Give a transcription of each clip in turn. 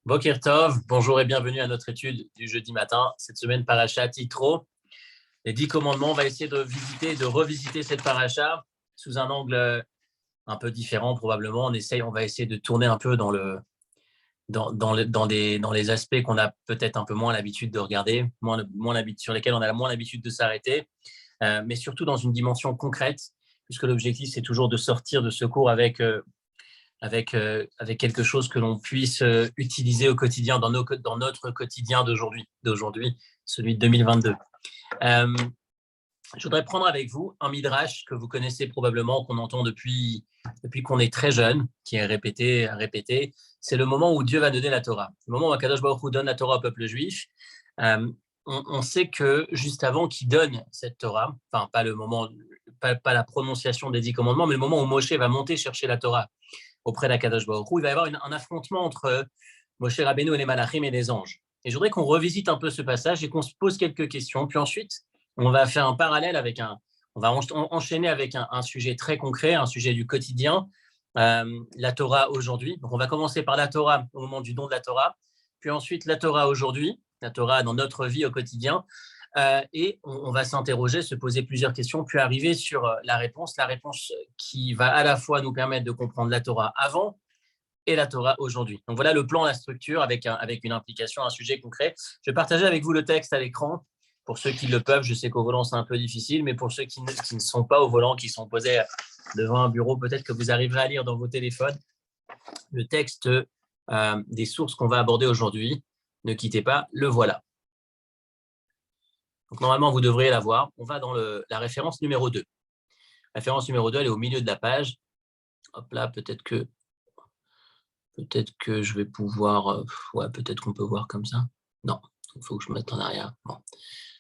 Boker Tov, bonjour et bienvenue à notre étude du jeudi matin. Cette semaine, Parashat Yitro, les 10 commandements. On va essayer de revisiter cette paracha sous un angle un peu différent probablement. On va essayer de tourner un peu dans les aspects qu'on a peut-être un peu moins l'habitude de regarder, sur lesquels on a moins l'habitude de s'arrêter, mais surtout dans une dimension concrète, puisque l'objectif, c'est toujours de sortir de ce cours avec quelque chose que l'on puisse utiliser au quotidien, dans notre quotidien d'aujourd'hui, celui de 2022. Je voudrais prendre avec vous un midrash que vous connaissez probablement, qu'on entend depuis qu'on est très jeune, qui est répété. C'est le moment où Dieu va donner la Torah. Le moment où Akadosh Baruch Hu donne la Torah au peuple juif. On sait que juste avant qu'il donne cette Torah, enfin pas le moment, pas la prononciation des 10 commandements, mais le moment où Moshe va monter chercher la Torah auprès d'Akadosh Baruch Hu, il va y avoir un affrontement entre Moshe Rabbeinu et les Malachim et les anges. Et je voudrais qu'on revisite un peu ce passage et qu'on se pose quelques questions. Puis ensuite, on va faire un parallèle on va enchaîner avec un sujet très concret, un sujet du quotidien, la Torah aujourd'hui. Donc on va commencer par la Torah au moment du don de la Torah, puis ensuite la Torah aujourd'hui, la Torah dans notre vie au quotidien. Et on va s'interroger, se poser plusieurs questions, puis arriver sur la réponse qui va à la fois nous permettre de comprendre la Torah avant et la Torah aujourd'hui. Donc voilà le plan, la structure, avec une implication, un sujet concret. Je vais partager avec vous le texte à l'écran, pour ceux qui le peuvent. Je sais qu'au volant, c'est un peu difficile, mais pour ceux qui ne sont pas au volant, qui sont posés devant un bureau, peut-être que vous arriverez à lire dans vos téléphones le texte des sources qu'on va aborder aujourd'hui. Ne quittez pas, le voilà. Donc, normalement, vous devriez la voir. On va dans la référence numéro 2. La référence numéro 2, elle est au milieu de la page. Hop là, peut-être que je vais pouvoir... peut-être qu'on peut voir comme ça. Non, il faut que je me mette en arrière. Bon.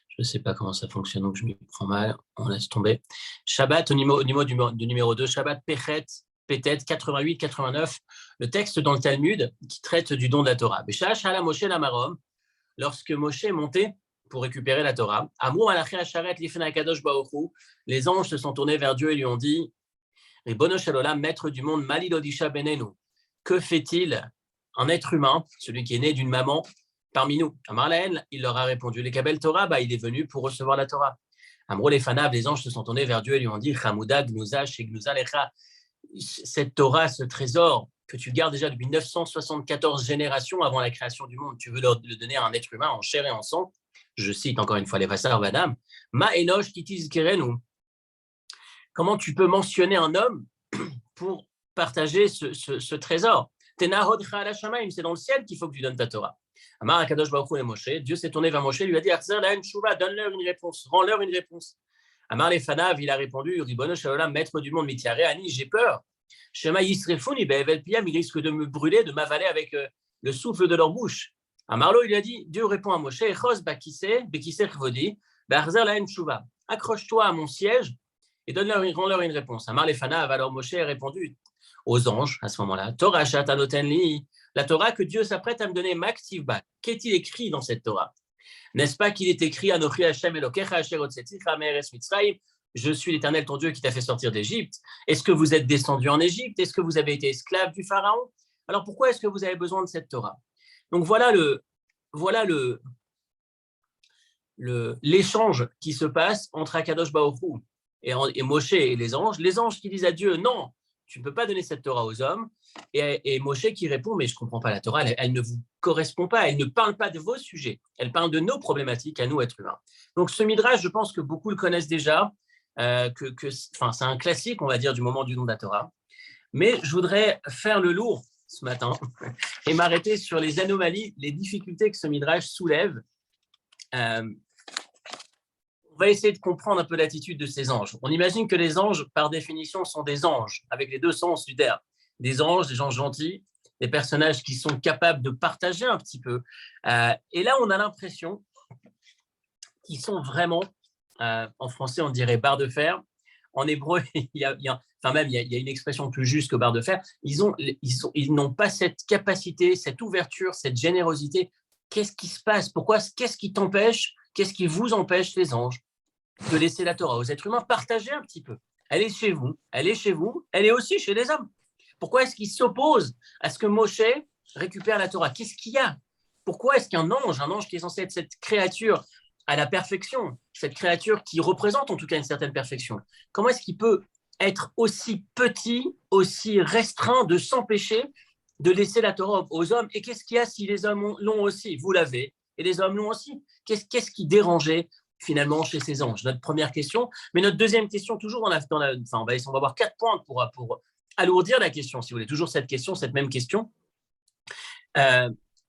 Je ne sais pas comment ça fonctionne, donc je m'y prends mal. On laisse tomber. Shabbat, au niveau du numéro 2, Shabbat Pechet, peut-être 88-89, le texte dans le Talmud qui traite du don de la Torah. Lorsque Moshe est monté pour récupérer la Torah, les anges se sont tournés vers Dieu et lui ont dit, Ribono shel olam, maître du monde, Mali Lodisha benenu, que fait-il un être humain, celui qui est né d'une maman, parmi nous? Amar lahen, il leur a répondu, les Kabel Torah, il est venu pour recevoir la Torah. Amro les Fanav, les anges se sont tournés vers Dieu et lui ont dit, Chamouda Gnuza Shegnuza Lecha, cette Torah, ce trésor que tu gardes déjà depuis 974 générations avant la création du monde, tu veux le donner à un être humain en chair et en sang. Je cite encore une fois les Vassar Vadam, Ma Enosh Titis Kerenu. Comment tu peux mentionner un homme pour partager ce trésor? C'est dans le ciel qu'il faut que tu donnes ta Torah. Amar Akadosh Baruch Hu et Moshe, Dieu s'est tourné vers Moshe, lui a dit, donne-leur une réponse, rends-leur une réponse. Amar les Fanav, il a répondu, Ribono shel olam, maître du monde, Mitiare Ani, j'ai peur. Shema Yisrefuni be'evel piyam, ils risquent de me brûler, de m'avaler avec le souffle de leur bouche. Amarlo, il a dit, Dieu répond à Moshe, Echos bekiseh chvodi, be'achzer lahem tshuva. Accroche-toi à mon siège et rends-leur une réponse. Amar les Fanav, alors Moshe a répondu aux anges à ce moment-là, Torah shatanoten li, la Torah que Dieu s'apprête à me donner, Maktivba. Qu'est-il écrit dans cette Torah? N'est-ce pas qu'il est écrit Anochi Hashem Elokecha asher hotzeticha me'eretz Mitzrayim, je suis l'Éternel ton Dieu qui t'a fait sortir d'Égypte. Est-ce que vous êtes descendu en Égypte? Est-ce que vous avez été esclave du Pharaon? Alors pourquoi est-ce que vous avez besoin de cette Torah? Donc voilà l'échange qui se passe entre Akadosh Baruch Hu et Moshe et les anges qui disent à Dieu, non, tu ne peux pas donner cette Torah aux hommes, et Moshe qui répond, mais je ne comprends pas, la Torah, elle ne vous correspond pas, elle ne parle pas de vos sujets, elle parle de nos problématiques à nous, êtres humains. Donc ce midrash, je pense que beaucoup le connaissent déjà, c'est un classique, on va dire, du moment du don de la Torah, mais je voudrais faire le lourd ce matin et m'arrêter sur les anomalies, les difficultés que ce midrash soulève. On va essayer de comprendre un peu l'attitude de ces anges. On imagine que les anges, par définition, sont des anges, avec les deux sens du terme. Des anges, des gens gentils, des personnages qui sont capables de partager un petit peu. Et là, on a l'impression qu'ils sont vraiment, en français, on dirait barre de fer. En hébreu, il y a une expression plus juste que barre de fer. Ils n'ont pas cette capacité, cette ouverture, cette générosité. Qu'est-ce qui se passe? Qu'est-ce qui t'empêche? Qu'est-ce qui vous empêche, les anges, de laisser la Torah aux êtres humains partager un petit peu? Elle est chez vous, elle est aussi chez les hommes. Pourquoi est-ce qu'ils s'opposent à ce que Moshe récupère la Torah? Qu'est-ce qu'il y a? Pourquoi est-ce qu'un ange, un ange qui est censé être cette créature à la perfection, cette créature qui représente en tout cas une certaine perfection, comment est-ce qu'il peut être aussi petit, aussi restreint de s'empêcher de laisser la Torah aux hommes? Et qu'est-ce qu'il y a si les hommes l'ont aussi? Vous l'avez, et les hommes l'ont aussi. Qu'est-ce qui dérangeait finalement chez ces anges? Notre première question. Mais notre deuxième question, toujours on va avoir 4 points pour alourdir la question, si vous voulez. Toujours cette question, cette même question.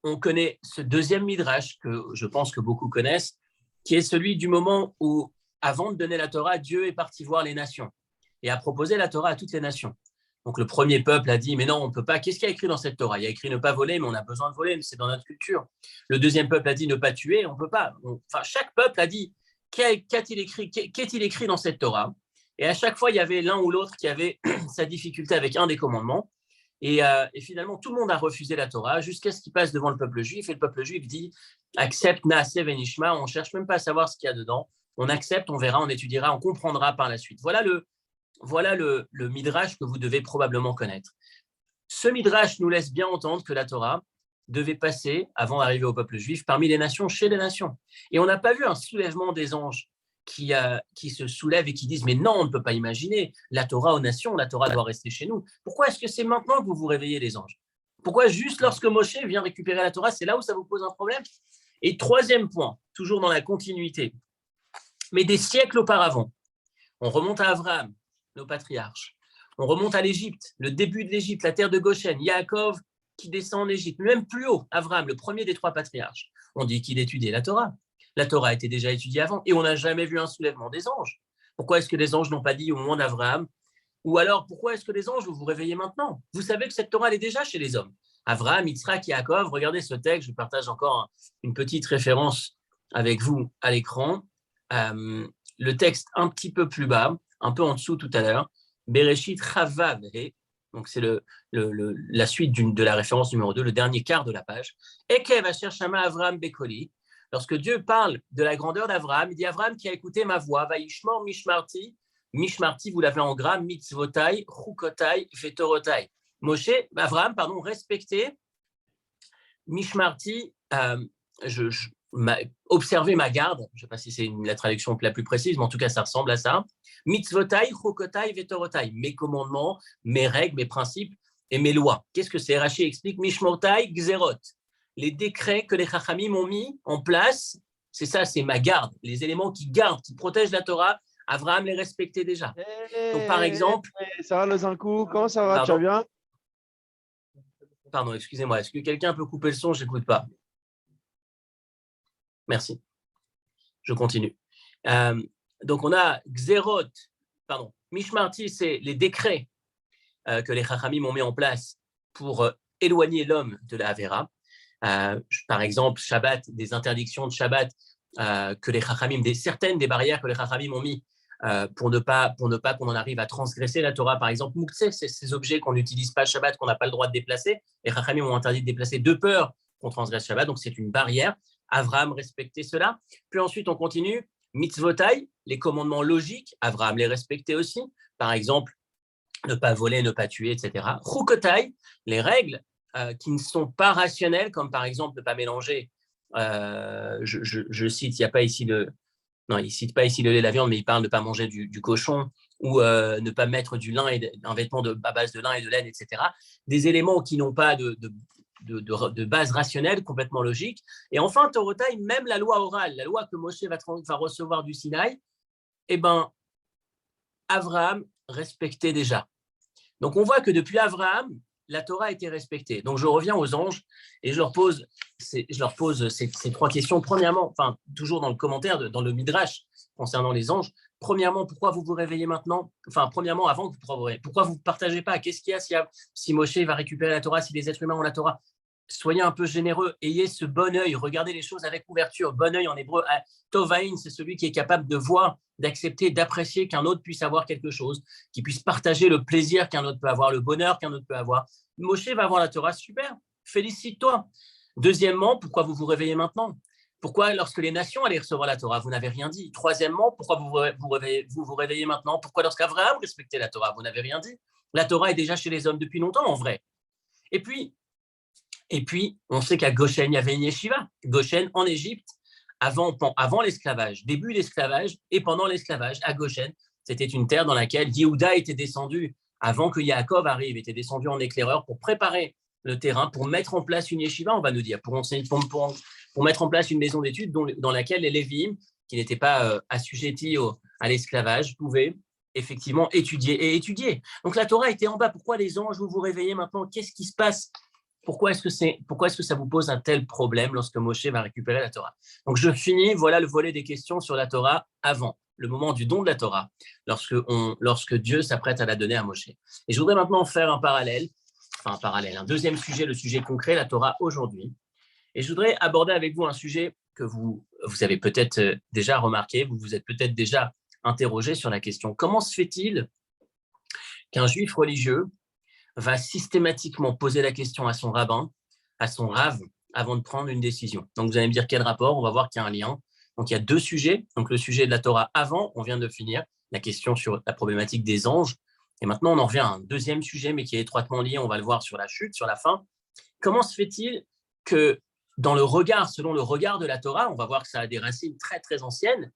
On connaît ce deuxième midrash que je pense que beaucoup connaissent, qui est celui du moment où, avant de donner la Torah, Dieu est parti voir les nations et a proposé la Torah à toutes les nations. Donc le premier peuple a dit, mais non, on ne peut pas. Qu'est-ce qu'il y a écrit dans cette Torah? Il y a écrit ne pas voler, mais on a besoin de voler, c'est dans notre culture. Le deuxième peuple a dit ne pas tuer, on ne peut pas. Enfin, chaque peuple a dit, qu'est-il écrit dans cette Torah? Et à chaque fois, il y avait l'un ou l'autre qui avait sa difficulté avec un des commandements. Et finalement, tout le monde a refusé la Torah jusqu'à ce qu'il passe devant le peuple juif. Et le peuple juif dit, accepte Naaseh Venishma, on ne cherche même pas à savoir ce qu'il y a dedans. On accepte, on verra, on étudiera, on comprendra par la suite. Voilà le midrash que vous devez probablement connaître. Ce midrash nous laisse bien entendre que la Torah devait passer, avant d'arriver au peuple juif, parmi les nations, chez les nations. Et on n'a pas vu un soulèvement des anges qui se soulèvent et qui disent « Mais non, on ne peut pas imaginer, la Torah aux nations, la Torah doit rester chez nous. » Pourquoi est-ce que c'est maintenant que vous vous réveillez, les anges? Pourquoi juste lorsque Moshe vient récupérer la Torah, c'est là où ça vous pose un problème? Et troisième point, toujours dans la continuité, mais des siècles auparavant, on remonte à Abraham, nos patriarches. On remonte à l'Égypte, le début de l'Égypte, la terre de Goshen, Yaakov qui descend en Égypte, même plus haut, Abraham, le premier des 3 patriarches. On dit qu'il étudiait la Torah. La Torah a été déjà étudiée avant et on n'a jamais vu un soulèvement des anges. Pourquoi est-ce que les anges n'ont pas dit au moment d'Abraham? Ou alors, pourquoi est-ce que les anges, vous vous réveillez maintenant? Vous savez que cette Torah, elle est déjà chez les hommes. Abraham, Yitzhak, Yaakov, regardez ce texte, je partage encore une petite référence avec vous à l'écran. Le texte un petit peu plus bas, un peu en dessous tout à l'heure, Bereshit Chavav, donc c'est la suite de la référence numéro 2, le dernier quart de la page. Ekev Asher Shama Avraham Bekoli. Lorsque Dieu parle de la grandeur d'Avraham, il dit Avraham qui a écouté ma voix, Vaishmor Mishmarti. Mishmarti, vous l'avez en gras, mitzvotai, chukotai, vetorotai. Avraham, respecté. Mishmarti, observer ma garde, je ne sais pas si c'est la traduction la plus précise, mais en tout cas, ça ressemble à ça. Mitzvotai, chukotai, vetorotai, mes commandements, mes règles, mes principes et mes lois. Qu'est-ce que c'est? Rashi explique Mishmotai, gzerot. Les décrets que les chachamim ont mis en place, c'est ça, c'est ma garde. Les éléments qui gardent, qui protègent la Torah, Abraham les respectait déjà. Donc, par exemple. Ça va, le Zinkou? Comment ça va? Pardon? Tu vas bien? Pardon, excusez-moi. Est-ce que quelqu'un peut couper le son? Je n'écoute pas. Merci. Je continue. Donc, on a Mishmarti, c'est les décrets que les chachamim ont mis en place pour éloigner l'homme de la Havera. Par exemple, Shabbat, des interdictions de Shabbat que les chachamim, certaines des barrières que les chachamim ont mis pour ne pas qu'on en arrive à transgresser la Torah. Par exemple, Mouktsé, c'est ces objets qu'on n'utilise pas Shabbat, qu'on n'a pas le droit de déplacer. Les chachamim ont interdit de déplacer de peur qu'on transgresse Shabbat, donc c'est une barrière. Avraham respectait cela. Puis ensuite, on continue. Mitzvotai, les commandements logiques, Avraham les respectait aussi. Par exemple, ne pas voler, ne pas tuer, etc. Chukotai, les règles qui ne sont pas rationnelles, comme par exemple ne pas mélanger. Je cite, il n'y a pas ici non, il ne cite pas ici le lait et la viande, mais il parle de ne pas manger du cochon ou ne pas mettre du lin un vêtement à base de lin et de laine, etc. Des éléments qui n'ont pas de base rationnelle, complètement logique. Et enfin, Torotai, même la loi orale, la loi que Moshe va recevoir du Sinaï, Avraham respectait déjà. Donc, on voit que depuis Avraham, la Torah a été respectée. Donc, je reviens aux anges et je leur pose ces 3 questions. Premièrement, toujours dans le commentaire, dans le Midrash concernant les anges. Premièrement, pourquoi vous vous réveillez maintenant? Premièrement, avant que pourquoi vous ne partagez pas? Qu'est-ce qu'il y a si Moshe va récupérer la Torah, si les êtres humains ont la Torah? Soyez un peu généreux, ayez ce bon œil, regardez les choses avec ouverture. Bon œil en hébreu, tovain, c'est celui qui est capable de voir, d'accepter, d'apprécier qu'un autre puisse avoir quelque chose, qui puisse partager le plaisir qu'un autre peut avoir, le bonheur qu'un autre peut avoir. Moshe va avoir la Torah, super, félicite-toi. Deuxièmement, pourquoi vous vous réveillez maintenant? Pourquoi, lorsque les nations allaient recevoir la Torah, vous n'avez rien dit? Troisièmement, pourquoi vous vous réveillez maintenant? Pourquoi, lorsqu'Abraham respectait la Torah, vous n'avez rien dit? La Torah est déjà chez les hommes depuis longtemps, en vrai. Et puis, Et puis, on sait qu'à Goshen, il y avait une yeshiva. Goshen, en Égypte, avant l'esclavage, début de l'esclavage et pendant l'esclavage, à Goshen, c'était une terre dans laquelle Yehuda était descendu, avant que Yaakov arrive, était descendu en éclaireur pour préparer le terrain, pour mettre en place une yeshiva, on va nous dire, pour mettre en place une maison d'études dans laquelle les Lévi'im, qui n'étaient pas assujettis à l'esclavage, pouvaient effectivement étudier. Donc la Torah était en bas. Pourquoi les anges, vous vous réveillez maintenant? Qu'est-ce qui se passe? Pourquoi est-ce que ça vous pose un tel problème lorsque Moshe va récupérer la Torah? Donc je finis, voilà le volet des questions sur la Torah avant, le moment du don de la Torah, lorsque Dieu s'apprête à la donner à Moshe. Et je voudrais maintenant faire un deuxième sujet, le sujet concret, la Torah aujourd'hui. Et je voudrais aborder avec vous un sujet que vous avez peut-être déjà remarqué, vous vous êtes peut-être déjà interrogé sur la question. Comment se fait-il qu'un juif religieux va systématiquement poser la question à son rabbin, à son rave, avant de prendre une décision? Donc vous allez me dire quel rapport, on va voir qu'il y a un lien. Donc il y a deux sujets. Donc le sujet de la Torah avant, on vient de finir, la question sur la problématique des anges. Et maintenant on en revient à un deuxième sujet, mais qui est étroitement lié, on va le voir sur la chute, sur la fin. Comment se fait-il que selon le regard de la Torah, on va voir que ça a des racines très très anciennes,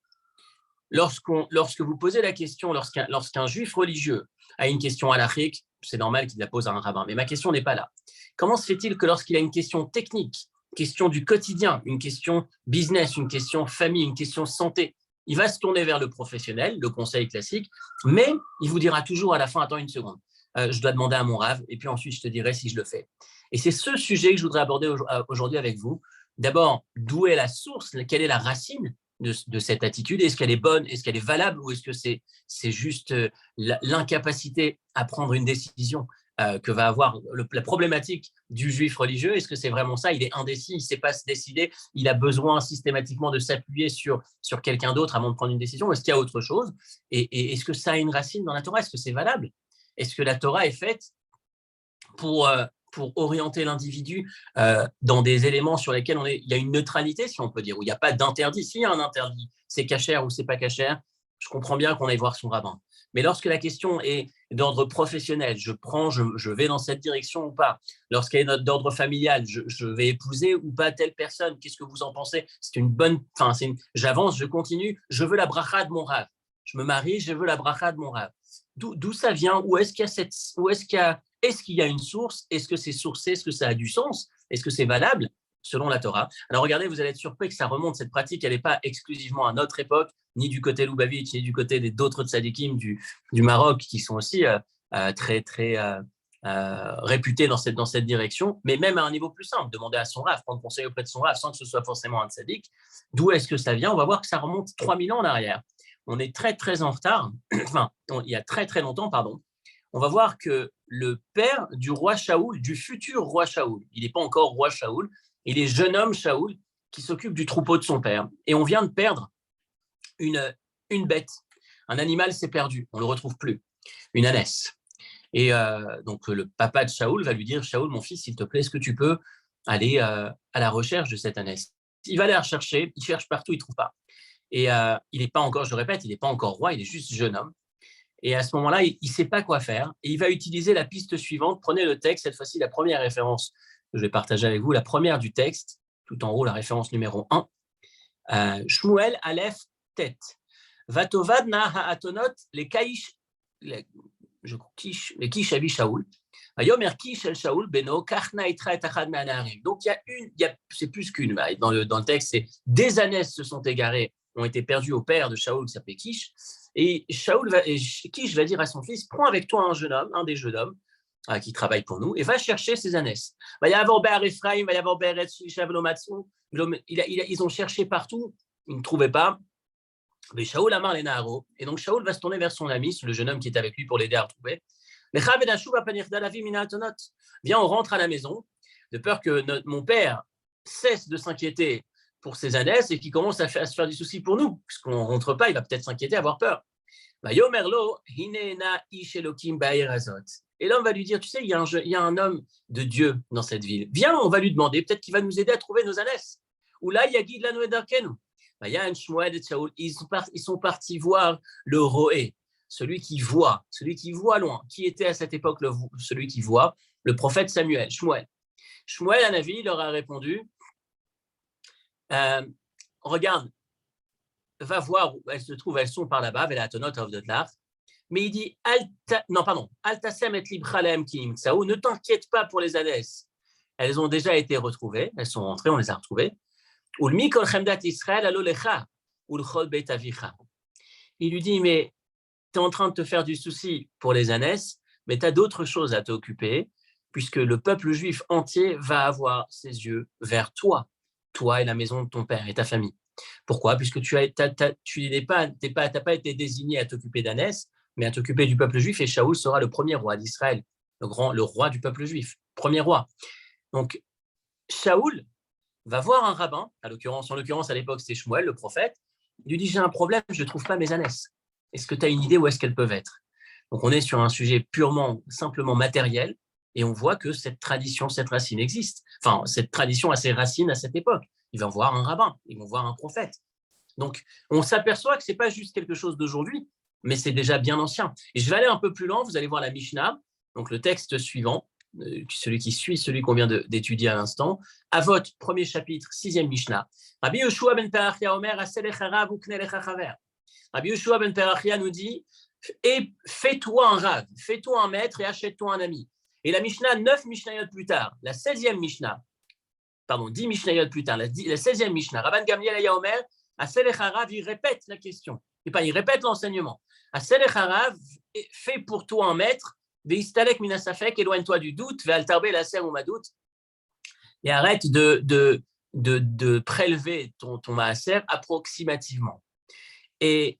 lorsque vous posez la question, lorsqu'un juif religieux a une question halachique, c'est normal qu'il la pose à un rabbin. Mais ma question n'est pas là. Comment se fait-il que lorsqu'il a une question technique, question du quotidien, une question business, une question famille, une question santé, il va se tourner vers le professionnel, le conseil classique, mais il vous dira toujours à la fin, attends une seconde, je dois demander à mon rave, et puis ensuite je te dirai si je le fais. Et c'est ce sujet que je voudrais aborder aujourd'hui avec vous. D'abord, d'où est la source, quelle est la racine de cette attitude? Est-ce qu'elle est bonne? Est-ce qu'elle est valable? Ou est-ce que c'est juste l'incapacité à prendre une décision que va avoir la problématique du juif religieux? Est-ce que c'est vraiment ça? Il est indécis, il ne sait pas se décider, il a besoin systématiquement de s'appuyer sur quelqu'un d'autre avant de prendre une décision? Est-ce qu'il y a autre chose? Et est-ce que ça a une racine dans la Torah? Est-ce que c'est valable? Est-ce que la Torah est faite pour orienter l'individu dans des éléments sur lesquels il y a une neutralité, si on peut dire, où il n'y a pas d'interdit? S'il y a un interdit, c'est cachère ou c'est pas cachère, je comprends bien qu'on aille voir son rabbin. Mais lorsque la question est d'ordre professionnel, je vais dans cette direction ou pas. Lorsqu'elle est d'ordre familial, je vais épouser ou pas telle personne, qu'est-ce que vous en pensez? C'est une bonne, j'avance, je continue, je veux la bracha de mon rave. Je me marie, je veux la bracha de mon rave. D'où ça vient? Est-ce qu'il y a une source? Est-ce que c'est sourcé? Est-ce que ça a du sens? Est-ce que c'est valable selon la Torah? Alors regardez, vous allez être surpris que ça remonte, cette pratique, elle n'est pas exclusivement à notre époque, ni du côté Lubavitch, ni du côté d'autres tzadikim du Maroc, qui sont aussi très, très réputés dans cette direction, mais même à un niveau plus simple, demander à son rave, prendre conseil auprès de son rave, sans que ce soit forcément un tzadik. D'où est-ce que ça vient? On va voir que ça remonte 3000 ans en arrière. On est très, très en retard, il y a très, très longtemps, pardon. On va voir que le père du roi Shaoul, du futur roi Shaoul, il n'est pas encore roi Shaoul, il est jeune homme Shaoul qui s'occupe du troupeau de son père. Et on vient de perdre une bête. Un animal s'est perdu, on ne le retrouve plus, une ânesse. Et donc le papa de Shaoul va lui dire, Shaoul, mon fils, s'il te plaît, est-ce que tu peux aller à la recherche de cette ânesse? Il va aller la rechercher, il cherche partout, il ne trouve pas. Et il n'est pas encore, je répète, il n'est pas encore roi, il est juste jeune homme. Et à ce moment-là, il ne sait pas quoi faire. Et il va utiliser la piste suivante. Prenez le texte, cette fois-ci, la première référence que je vais partager avec vous, la première du texte, tout en haut, la référence numéro 1. Shmuel Aleph Tet. Vatovad na ha'atonot les kaish, les kish avi Shaoul. Vayomer kish el Shaoul beno kachna itra et achad me'anarim. Donc c'est plus qu'une. Dans le texte, c'est des ânesses se sont égarées, ont été perdues au père de Shaoul qui s'appelait Kish. Et Kish va dire à son fils, prends avec toi un des jeunes hommes qui travaille pour nous, et va chercher ces ânesses. Va y avoir Be'er Ephraim, va y avoir Be'er Shavelomatsu. Ils ont cherché partout, ils ne trouvaient pas. Mais Shaoul amar les Naharo. Et donc Shaoul va se tourner vers son ami, le jeune homme qui est avec lui pour l'aider à retrouver. Viens, on rentre à la maison, de peur que mon père cesse de s'inquiéter pour ses ânesses et qu'il commence à se faire des soucis pour nous, puisqu'on ne rentre pas, il va peut-être s'inquiéter, avoir peur. Et l'homme va lui dire, tu sais, il y a un homme de Dieu dans cette ville. Viens, on va lui demander, peut-être qu'il va nous aider à trouver nos ânesses. Ou là, il y a Guy de la Noé d'Arkenu. Ils sont partis voir le Roé, celui qui voit loin. Qui était à cette époque celui qui voit? Le prophète Samuel, Shmuel. Shmuel Hanavi leur a répondu, regarde, va voir où elles se trouvent, elles sont par là-bas, mais il dit, Altasem et Libralem qui ne t'inquiète pas pour les ânesses. Elles ont déjà été retrouvées, elles sont rentrées, on les a retrouvées. Il lui dit, mais tu es en train de te faire du souci pour les ânesses, mais tu as d'autres choses à t'occuper, puisque le peuple juif entier va avoir ses yeux vers toi, toi et la maison de ton père et ta famille. Pourquoi ? Puisque tu n'as pas été désigné à t'occuper d'ânesse, mais à t'occuper du peuple juif, et Shaoul sera le premier roi d'Israël, le roi du peuple juif, premier roi. Donc, Shaoul va voir un rabbin, en l'occurrence à l'époque c'était Shmuel, le prophète, il lui dit, j'ai un problème, je ne trouve pas mes ânesses. Est-ce que tu as une idée où est-ce qu'elles peuvent être ? Donc on est sur un sujet simplement matériel, et on voit que cette tradition, cette racine existe. Enfin, cette tradition a ses racines à cette époque. Ils vont voir un rabbin, ils vont voir un prophète. Donc on s'aperçoit que ce n'est pas juste quelque chose d'aujourd'hui, mais c'est déjà bien ancien. Et je vais aller un peu plus loin, vous allez voir la Mishnah, donc le texte suivant, celui qui suit celui qu'on vient d'étudier à l'instant. Avot, premier chapitre, 6e Mishnah. Rabbi Yoshua ben Perachia Omer, Aselech harav ukne lecha chaver. Rabbi Yoshua ben Perachia nous dit, et fais-toi un rav, fais-toi un maître et achète-toi un ami. Et la Mishnah, 9 Mishnayot plus tard, la 16e Mishnah, 10 Mishnayot plus tard, la 16e Mishnah, Rabban Gamliel Aya Omer, Aselech harav, il répète la question. Et pas, il répète l'enseignement. Aselech harav, fais pour toi un maître, Veistalek minasafek, éloigne-toi du doute, Ve'altarbe laser ou madout, et arrête de prélever ton maaser approximativement. Et,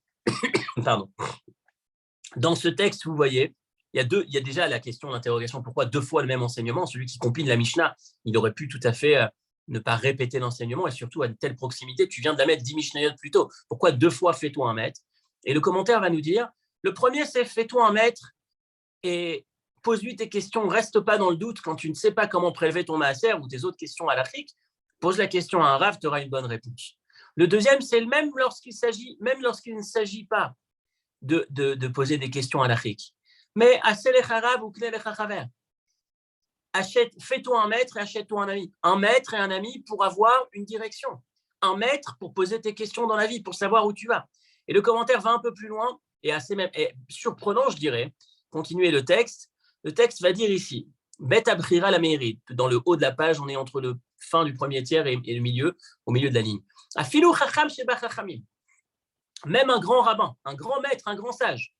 pardon, dans ce texte, vous voyez, il y a déjà la question d'interrogation, pourquoi 2 fois le même enseignement ? Celui qui compile la Mishnah, il aurait pu tout à fait ne pas répéter l'enseignement, et surtout à une telle proximité, tu viens de la mettre 10 Mishnayot plus tôt, pourquoi 2 fois fais-toi un maître ? Et le commentaire va nous dire, le premier c'est fais-toi un maître, et pose-lui tes questions, reste pas dans le doute quand tu ne sais pas comment prélever ton maaser ou tes autres questions à l'Afrique, pose la question à un rav, tu auras une bonne réponse. Le deuxième, c'est le même lorsqu'il ne s'agit pas de poser des questions à l'Afrique. Mais fais-toi un maître et achète-toi un ami. Un maître et un ami pour avoir une direction. Un maître pour poser tes questions dans la vie, pour savoir où tu vas. Et le commentaire va un peu plus loin et et surprenant, je dirais. Continuer le texte. Le texte va dire ici, Bet Abrira la mairie. Dans le haut de la page, on est entre le fin du premier tiers et le milieu, au milieu de la ligne. Afilu chacham sheba chachamim. Même un grand rabbin, un grand maître, un grand sage.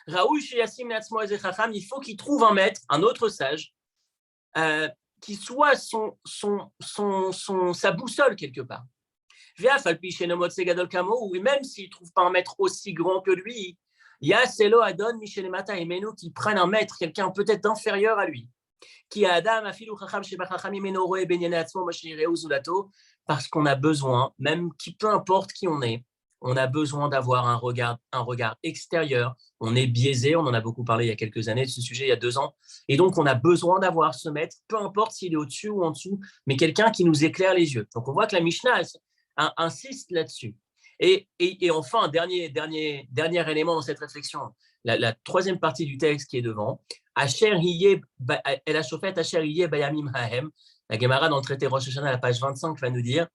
Raoul sheyasim neatzmo eze chacham, il faut qu'il trouve un maître, un autre sage, qui soit sa boussole quelque part. Ou même s'il ne trouve pas un maître aussi grand que lui, il y a Selo Adon Michelemata et Meno qui prennent un maître, quelqu'un peut-être inférieur à lui. Qui a Adam Afilu Chacham Sheba Chachamim Menoro et Benyane Atzmo Mashireu Zulato, parce qu'on a besoin, même peu importe qui on est, on a besoin d'avoir un regard extérieur. On est biaisé, on en a beaucoup parlé il y a quelques années de ce sujet, il y a 2 ans. Et donc, on a besoin d'avoir ce maître, peu importe s'il est au-dessus ou en dessous, mais quelqu'un qui nous éclaire les yeux. Donc, on voit que la Mishnah insiste là-dessus. Et enfin, dernier élément dans cette réflexion, la 3e partie du texte qui est devant. Asher Hiye, El Hashofet Asher Hiye Bayamim Hahem. La Gemara dans le traité Rosh Hashanah, à la page 25, va nous dire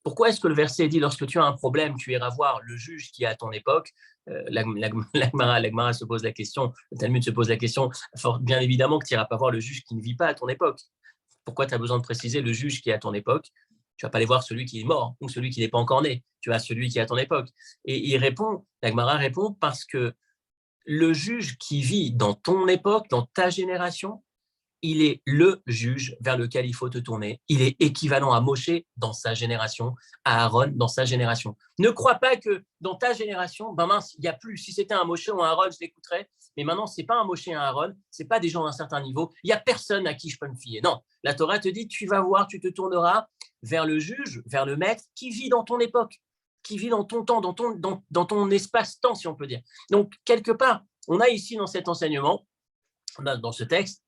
pourquoi est-ce que le verset dit lorsque tu as un problème, tu iras voir le juge qui est à ton époque. La Gemara se pose la question, le Talmud se pose la question, bien évidemment que tu n'iras pas voir le juge qui ne vit pas à ton époque. Pourquoi tu as besoin de préciser le juge qui est à ton époque ? Tu ne vas pas aller voir celui qui est mort ou celui qui n'est pas encore né. Tu vas celui qui est à ton époque. Et la Gemara répond parce que le juge qui vit dans ton époque, dans ta génération, il est le juge vers lequel il faut te tourner. Il est équivalent à Moshe dans sa génération, à Aaron dans sa génération. Ne crois pas que dans ta génération, mince, il n'y a plus. Si c'était un Moshe ou un Aaron, je l'écouterais. Mais maintenant, ce n'est pas un Moshe et un Aaron. Ce n'est pas des gens d'un certain niveau. Il n'y a personne à qui je peux me fier. Non, la Torah te dit, tu vas voir, tu te tourneras vers le juge, vers le maître qui vit dans ton époque, qui vit dans ton temps, dans ton espace-temps, si on peut dire. Donc, quelque part, on a ici dans cet enseignement, dans ce texte,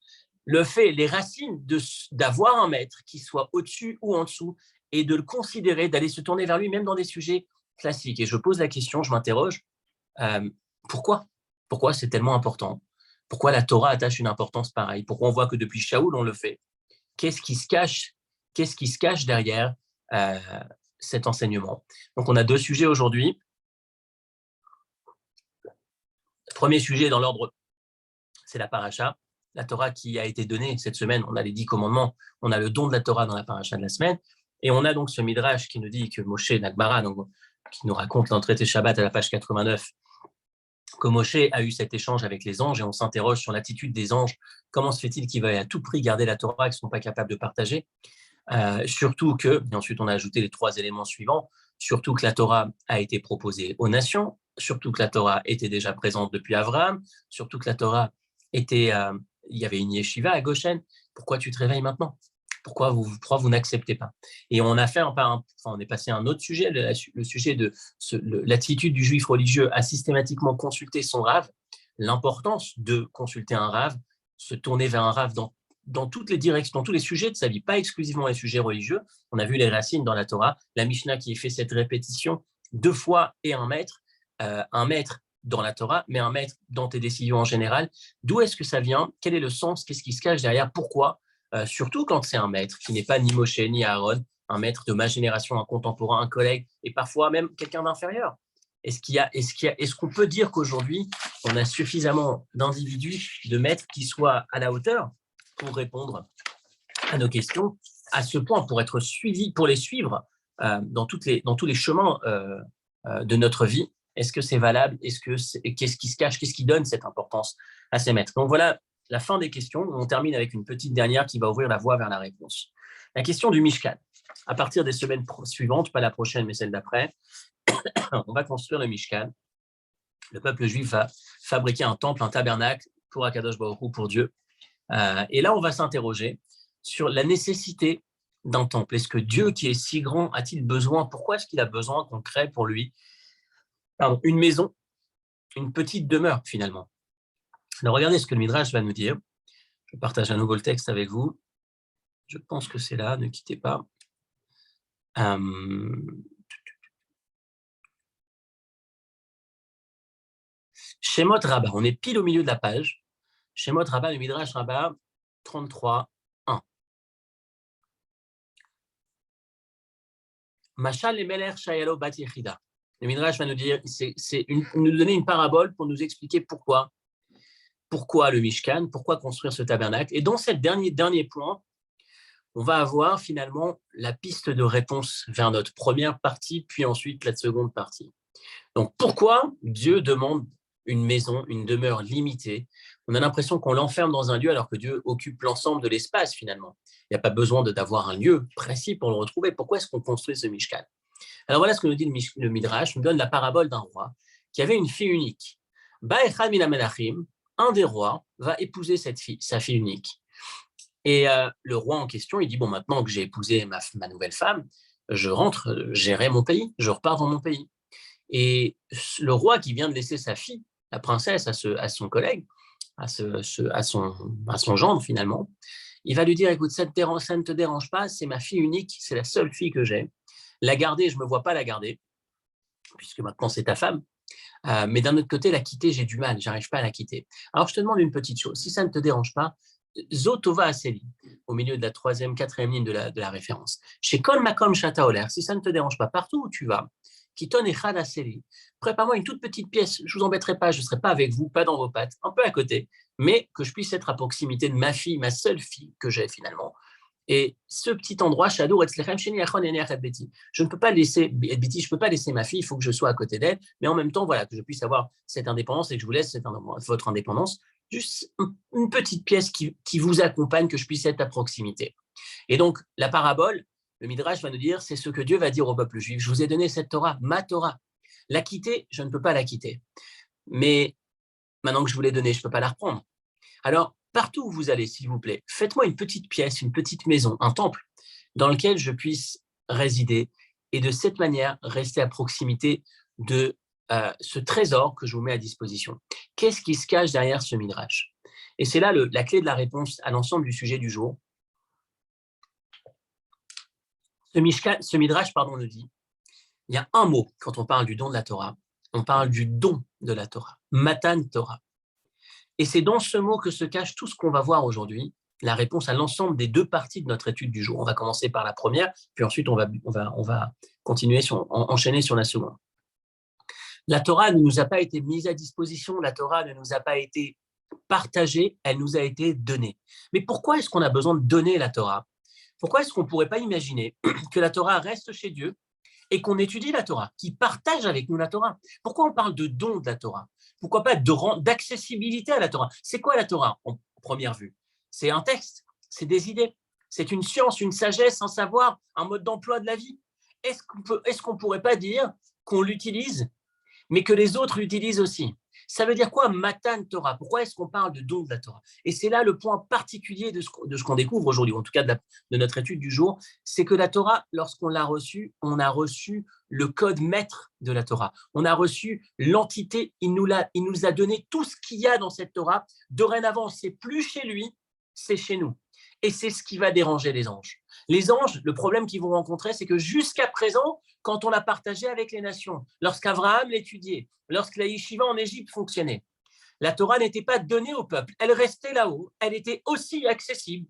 les racines d'avoir un maître qui soit au-dessus ou en dessous et de le considérer, d'aller se tourner vers lui, même dans des sujets classiques. Et je pose la question, je m'interroge, pourquoi c'est tellement important ? Pourquoi la Torah attache une importance pareille ? Pourquoi on voit que depuis Shaoul, on le fait ? qu'est-ce qui se cache derrière cet enseignement. Donc, on a deux sujets aujourd'hui. Le premier sujet dans l'ordre, c'est la paracha, la Torah qui a été donnée cette semaine. On a les 10 commandements, on a le don de la Torah dans la paracha de la semaine, et on a donc ce midrash qui nous dit que Moshe Nagbara, donc, qui nous raconte dans le traité Shabbat à la page 89, que Moshe a eu cet échange avec les anges, et on s'interroge sur l'attitude des anges. Comment se fait-il qu'ils veuillent à tout prix garder la Torah et qu'ils ne sont pas capables de partager, surtout que, et ensuite on a ajouté les 3 éléments suivants, surtout que la Torah a été proposée aux nations, surtout que la Torah était déjà présente depuis Abraham, surtout que la Torah était, il y avait une yeshiva à Goshen. Pourquoi tu te réveilles maintenant? Pourquoi vous n'acceptez pas? Et on a fait on est passé à un autre sujet, le sujet de l'attitude du juif religieux à systématiquement consulter son rave, l'importance de consulter un rave, se tourner vers un rave dans toutes les directions, dans tous les sujets de sa vie, pas exclusivement les sujets religieux. On a vu les racines dans la Torah, la Mishnah qui fait cette répétition 2 fois et un maître dans la Torah, mais un maître dans tes décisions en général. D'où est-ce que ça vient? Quel est le sens? Qu'est-ce qui se cache derrière? Pourquoi? Surtout quand c'est un maître qui n'est pas ni Moshe ni Aaron, un maître de ma génération, un contemporain, un collègue, et parfois même quelqu'un d'inférieur. Est-ce qu'on peut dire qu'aujourd'hui, on a suffisamment d'individus, de maîtres qui soient à la hauteur pour répondre à nos questions, à ce point, pour être suivis, pour les suivre dans tous les chemins de notre vie? Est-ce que c'est valable? Qu'est-ce qui se cache? Qu'est-ce qui donne cette importance à ces maîtres? Donc voilà la fin des questions. On termine avec une petite dernière qui va ouvrir la voie vers la réponse. La question du Mishkan. À partir des semaines suivantes, pas la prochaine, mais celle d'après, on va construire le Mishkan. Le peuple juif va fabriquer un temple, un tabernacle pour Akadosh Baruch Hu, pour Dieu. Et là, on va s'interroger sur la nécessité d'un temple. Est-ce que Dieu, qui est si grand, a-t-il besoin? Pourquoi est-ce qu'il a besoin qu'on crée pour lui une maison, une petite demeure finalement? Alors regardez ce que le Midrash va nous dire. Je partage à nouveau le texte avec vous. Je pense que c'est là, ne quittez pas. Shemot Rabbah, on est pile au milieu de la page. Shemot Rabbah, le Midrash Rabbah, 33, 1. Mashal et Meler Shayalo Bat Yechida. Le Midrash va nous dire, nous donner une parabole pour nous expliquer pourquoi le Mishkan, pourquoi construire ce tabernacle. Et dans ce dernier point, on va avoir finalement la piste de réponse vers notre première partie, puis ensuite la seconde partie. Donc, pourquoi Dieu demande une maison, une demeure limitée? On a l'impression qu'on l'enferme dans un lieu alors que Dieu occupe l'ensemble de l'espace finalement. Il n'y a pas besoin d'avoir un lieu précis pour le retrouver. Pourquoi est-ce qu'on construit ce Mishkan? Alors voilà ce que nous dit le Midrash, nous donne la parabole d'un roi qui avait une fille unique. Ba'echad min hamelachim, un des rois, va épouser sa fille unique. Et le roi en question, il dit, bon, maintenant que j'ai épousé ma nouvelle femme, je rentre gérer mon pays, je repars dans mon pays. Et le roi qui vient de laisser sa fille, la princesse, à son collègue, à son gendre finalement, il va lui dire, écoute, ça ne te dérange pas, c'est ma fille unique, c'est la seule fille que j'ai. La garder, je ne me vois pas la garder, puisque maintenant c'est ta femme. Mais d'un autre côté, la quitter, j'ai du mal, je n'arrive pas à la quitter. Alors je te demande une petite chose, si ça ne te dérange pas, Zotova Aseli, au milieu de la 3e, 4e ligne de la référence. Chez Kol Makom Shata Oler, si ça ne te dérange pas, partout où tu vas, Kiton Echad Aseli, prépare-moi une toute petite pièce, je ne vous embêterai pas, je ne serai pas avec vous, pas dans vos pattes, un peu à côté, mais que je puisse être à proximité de ma fille, ma seule fille que j'ai finalement. Et ce petit endroit, Shadour Etzlechem Sheni Achon Eneachet Beti, je ne peux pas laisser Beti, je peux pas laisser ma fille, il faut que je sois à côté d'elle, mais en même temps, voilà, que je puisse avoir cette indépendance et que je vous laisse votre indépendance. Juste une petite pièce qui vous accompagne, que je puisse être à proximité. Et donc, la parabole, le Midrash va nous dire, c'est ce que Dieu va dire au peuple juif. Je vous ai donné cette Torah, ma Torah. La quitter, je ne peux pas la quitter. Mais maintenant que je vous l'ai donnée, je ne peux pas la reprendre. Alors, partout où vous allez, s'il vous plaît, faites-moi une petite pièce, une petite maison, un temple, dans lequel je puisse résider et de cette manière rester à proximité de ce trésor que je vous mets à disposition. Qu'est-ce qui se cache derrière ce midrash? Et c'est là la clé de la réponse à l'ensemble du sujet du jour. Ce midrash nous dit, il y a un mot quand on parle du don de la Torah, on parle du don de la Torah, Matan Torah. Et c'est dans ce mot que se cache tout ce qu'on va voir aujourd'hui, la réponse à l'ensemble des deux parties de notre étude du jour. On va commencer par la première, puis ensuite on va continuer, enchaîner sur la seconde. La Torah ne nous a pas été mise à disposition, la Torah ne nous a pas été partagée, elle nous a été donnée. Mais pourquoi est-ce qu'on a besoin de donner la Torah? Pourquoi est-ce qu'on ne pourrait pas imaginer que la Torah reste chez Dieu et qu'on étudie la Torah, qu'il partage avec nous la Torah? Pourquoi on parle de don de la Torah? Pourquoi pas d'accessibilité à la Torah? C'est quoi la Torah en première vue? C'est un texte, c'est des idées, c'est une science, une sagesse, un savoir, un mode d'emploi de la vie. Est-ce qu'on ne pourrait pas dire qu'on l'utilise, mais que les autres l'utilisent aussi? Ça veut dire quoi, Matan Torah? Pourquoi est-ce qu'on parle de don de la Torah? Et c'est là le point particulier de ce qu'on découvre aujourd'hui, en tout cas de notre étude du jour, c'est que la Torah, lorsqu'on l'a reçue, on a reçu le code maître de la Torah. On a reçu l'entité, il nous a donné tout ce qu'il y a dans cette Torah. Dorénavant, c'est plus chez lui, c'est chez nous. Et c'est ce qui va déranger les anges. Les anges, le problème qu'ils vont rencontrer, c'est que jusqu'à présent, quand on l'a partagé avec les nations, lorsqu'Abraham l'étudiait, lorsque la yeshiva en Égypte fonctionnait, la Torah n'était pas donnée au peuple, elle restait là-haut, elle était aussi accessible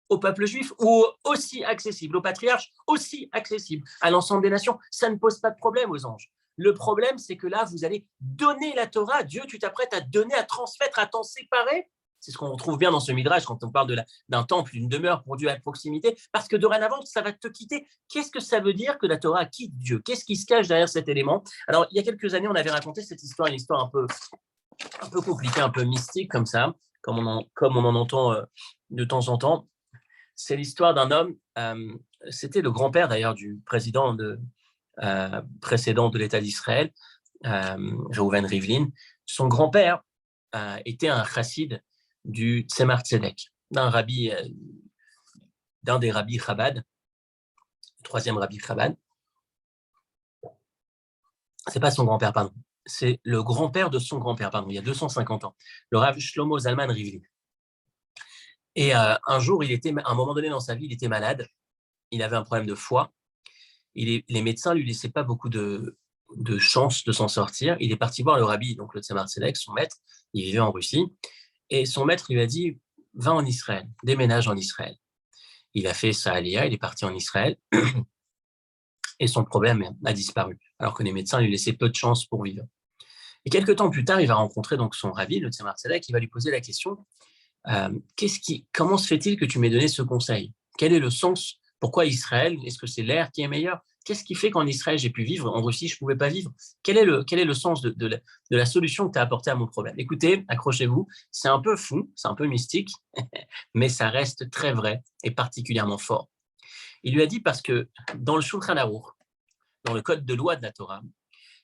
au peuple juif ou aussi accessible au patriarche, aussi accessible à l'ensemble des nations. Ça ne pose pas de problème aux anges. Le problème, c'est que là, vous allez donner la Torah. Dieu, tu t'apprêtes à donner, à transmettre, à t'en séparer. C'est ce qu'on trouve bien dans ce midrash quand on parle d'un temple, d'une demeure pour Dieu à proximité, parce que dorénavant, ça va te quitter. Qu'est-ce que ça veut dire que la Torah quitte Dieu? Qu'est-ce qui se cache derrière cet élément? Alors, il y a quelques années, on avait raconté cette histoire, une histoire un peu compliquée, un peu mystique comme ça, comme on en entend de temps en temps. C'est l'histoire d'un homme, c'était le grand-père d'ailleurs du président précédent de l'État d'Israël, Reuven Rivlin. Son grand-père était un chassid du Tzemar Tzedek, d'un des rabbis Chabad, le troisième rabbi Chabad. C'est pas son grand-père, pardon. C'est le grand-père de son grand-père, pardon, il y a 250 ans, le Rav Shlomo Zalman Rivlin. Et un jour, à un moment donné dans sa vie, il était malade, il avait un problème de foie, les médecins ne lui laissaient pas beaucoup de chance de s'en sortir. Il est parti voir le rabbi, donc le Tzemar Tzedek, son maître, il vivait en Russie, et son maître lui a dit « Va en Israël, déménage en Israël ». Il a fait sa aliyah, il est parti en Israël, et son problème a disparu, alors que les médecins lui laissaient peu de chance pour vivre. Et quelques temps plus tard, il va rencontrer donc son rabbi, le Tzemar Tzedek, qui va lui poser la question comment se fait-il que tu m'aies donné ce conseil? Quel est le sens? Pourquoi Israël? Est-ce que c'est l'air qui est meilleur? Qu'est-ce qui fait qu'en Israël, j'ai pu vivre, en Russie, je ne pouvais pas vivre? Quel est le sens de la solution que tu as apportée à mon problème? Écoutez, accrochez-vous, c'est un peu fou, c'est un peu mystique, mais ça reste très vrai et particulièrement fort. Il lui a dit parce que dans le Shulchan Aruch, dans le code de loi de la Torah,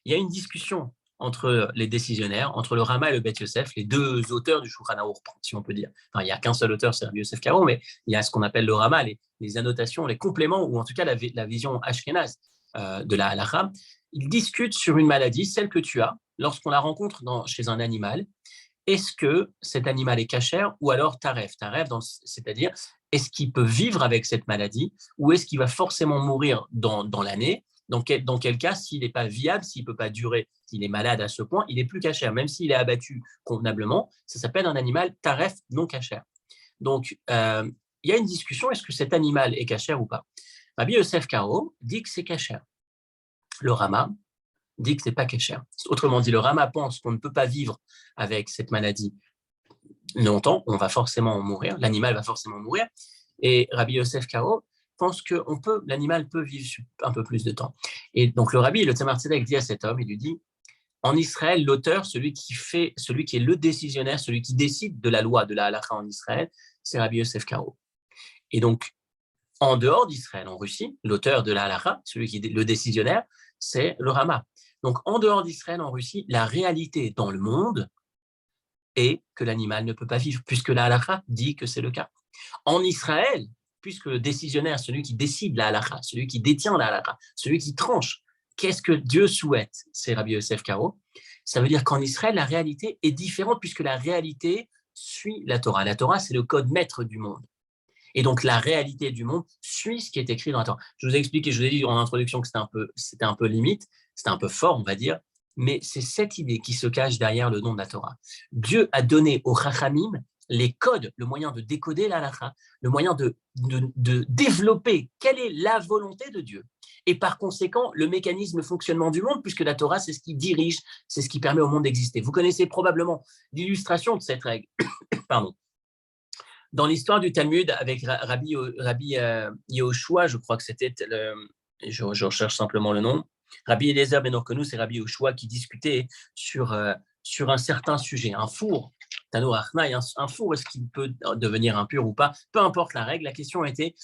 il y a une discussion entre les décisionnaires, entre le Rama et le Beth Yosef, les deux auteurs du Shulchan Aruch, si on peut dire. Enfin, il n'y a qu'un seul auteur, c'est Rabbi Yosef Karo, mais il y a ce qu'on appelle le Rama, les annotations, les compléments, ou en tout cas la vision ashkénaze de la halakha. Ils discutent sur une maladie, celle que tu as, lorsqu'on la rencontre chez un animal. Est-ce que cet animal est cachère ou alors taref? Taref, c'est-à-dire, est-ce qu'il peut vivre avec cette maladie ou est-ce qu'il va forcément mourir dans l'année? Dans quel cas, s'il n'est pas viable, s'il ne peut pas durer, s'il est malade à ce point, il n'est plus cachère. Même s'il est abattu convenablement, ça s'appelle un animal taref non cachère. Donc, il y a une discussion, est-ce que cet animal est cachère ou pas? Rabbi Yosef Karo dit que c'est cachère. Le Rama dit que ce n'est pas cachère. Autrement dit, le Rama pense qu'on ne peut pas vivre avec cette maladie longtemps, on va forcément mourir, l'animal va forcément mourir. Et Rabbi Yosef Karo pense que l'animal peut vivre un peu plus de temps. Et donc le rabbi, le Tzemar Tzedek, dit à cet homme, il lui dit, en Israël, l'auteur, celui qui est le décisionnaire, celui qui décide de la loi, de la halakha en Israël, c'est Rabbi Yosef Karo. Et donc, en dehors d'Israël, en Russie, l'auteur de la halakha, celui qui est le décisionnaire, c'est le Rama. Donc, en dehors d'Israël, en Russie, la réalité dans le monde est que l'animal ne peut pas vivre, puisque la halakha dit que c'est le cas. En Israël, puisque le décisionnaire, celui qui décide la halakha, celui qui détient la halakha, celui qui tranche, qu'est-ce que Dieu souhaite? C'est Rabbi Yosef Karo. Ça veut dire qu'en Israël, la réalité est différente, puisque la réalité suit la Torah. La Torah, c'est le code maître du monde. Et donc, la réalité du monde suit ce qui est écrit dans la Torah. Je vous ai expliqué, je vous ai dit en introduction que c'était un peu limite, c'était un peu fort, on va dire, mais c'est cette idée qui se cache derrière le nom de la Torah. Dieu a donné aux Chachamim les codes, le moyen de décoder la halakha, le moyen de développer quelle est la volonté de Dieu. Et par conséquent, le mécanisme de fonctionnement du monde, puisque la Torah, c'est ce qui dirige, c'est ce qui permet au monde d'exister. Vous connaissez probablement l'illustration de cette règle. Pardon. Dans l'histoire du Talmud, avec Rabbi Yehoshua, je crois que c'était, je recherche simplement le nom, Rabbi Eliezer ben Orkonous et Rabbi Yehoshua qui discutaient sur un certain sujet, un four, Tanour Achnaï, un four, est-ce qu'il peut devenir impur ou pas? Peu importe la règle, la question était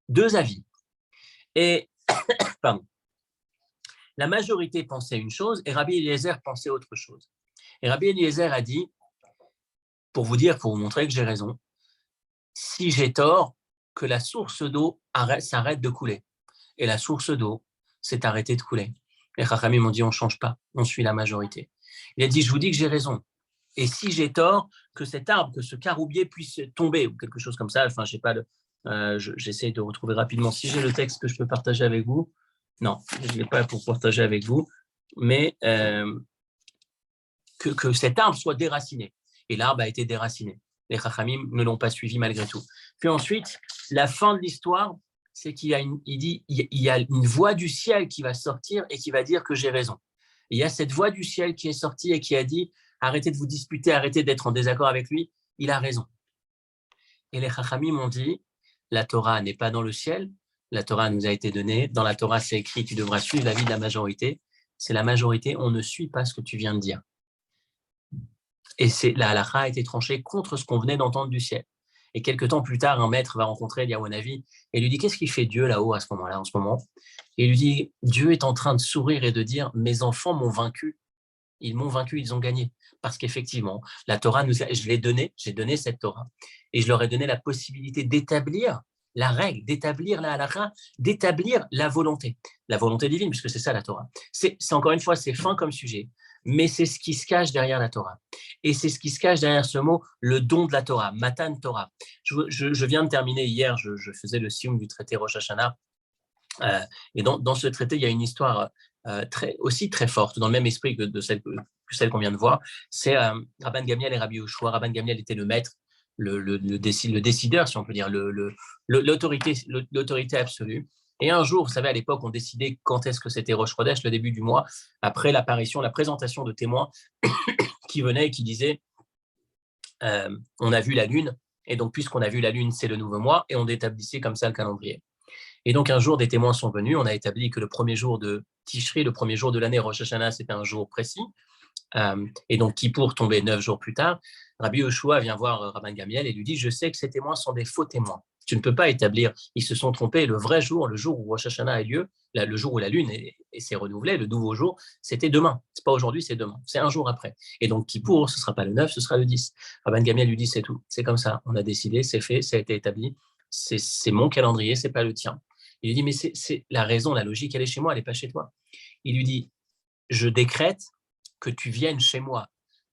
deux avis. Et, pardon, la majorité pensait une chose et Rabbi Eliezer pensait autre chose. Et Rabbi Eliezer a dit, pour vous montrer que j'ai raison, si j'ai tort, que la source d'eau s'arrête de couler. Et la source d'eau s'est arrêtée de couler. Les Chachamim m'ont dit, on ne change pas, on suit la majorité. Il a dit, je vous dis que j'ai raison. Et si j'ai tort, que cet arbre, que ce caroubier puisse tomber, ou quelque chose comme ça, enfin, je sais pas, j'essaie de retrouver rapidement. Si j'ai le texte que je peux partager avec vous, non, je ne l'ai pas pour partager avec vous, mais que cet arbre soit déraciné. Et l'arbre a été déraciné. Les Chachamim ne l'ont pas suivi malgré tout. Puis ensuite, la fin de l'histoire, c'est qu'il y a une voix du ciel qui va sortir et qui va dire que j'ai raison. Et il y a cette voix du ciel qui est sortie et qui a dit arrêtez de vous disputer, arrêtez d'être en désaccord avec lui, il a raison. Et les Chachamim ont dit la Torah n'est pas dans le ciel, la Torah nous a été donnée, dans la Torah c'est écrit tu devras suivre l'avis de la majorité, c'est la majorité, on ne suit pas ce que tu viens de dire. Et la halakha a été tranchée contre ce qu'on venait d'entendre du ciel. Et quelques temps plus tard, un maître va rencontrer Eliyahu Hanavi et lui dit qu'est-ce qu'il fait Dieu là-haut à ce moment-là, en ce moment? Et il lui dit Dieu est en train de sourire et de dire mes enfants m'ont vaincu. Ils m'ont vaincu, ils ont gagné. Parce qu'effectivement, la Torah, j'ai donné cette Torah. Et je leur ai donné la possibilité d'établir la règle, d'établir la halakha, d'établir la volonté. La volonté divine, puisque c'est ça la Torah. C'est encore une fois, c'est fin comme sujet, mais c'est ce qui se cache derrière la Torah. Et c'est ce qui se cache derrière ce mot, le don de la Torah, Matan Torah. Je viens de terminer hier, je faisais le sium du traité Rosh Hashanah. Et dans ce traité, il y a une histoire aussi très forte, dans le même esprit que celle qu'on vient de voir. C'est Rabban Gamliel et Rabbi Yehoshua. Rabban Gamliel était le maître, le décideur, si on peut dire, l'autorité absolue. Et un jour, vous savez, à l'époque, on décidait quand est-ce que c'était Rosh Chodesh, le début du mois, après l'apparition, la présentation de témoins qui venaient et qui disaient on a vu la lune, et donc puisqu'on a vu la lune, c'est le nouveau mois, et on établissait comme ça le calendrier. Et donc, un jour, des témoins sont venus. On a établi que le premier jour de Tishri, le premier jour de l'année, Rosh Hashanah, c'était un jour précis. Et donc, Kippour tombait 9 jours plus tard. Rabbi Yehoshua vient voir Rabban Gamliel et lui dit « Je sais que ces témoins sont des faux témoins. Tu ne peux pas établir. Ils se sont trompés. Le vrai jour, le jour où Rosh Hashanah a lieu, le jour où la lune s'est renouvelée, le nouveau jour, c'était demain. Ce n'est pas aujourd'hui, c'est demain. C'est un jour après. Et donc, Kippour, ce ne sera pas le 9, ce sera le 10. Rabban Gamliel lui dit « C'est tout. C'est comme ça. On a décidé, c'est fait, ça a été établi. C'est mon calendrier, ce n'est pas le tien. » Il lui dit, mais c'est la raison, la logique, elle est chez moi, elle n'est pas chez toi. Il lui dit, je décrète que tu viennes chez moi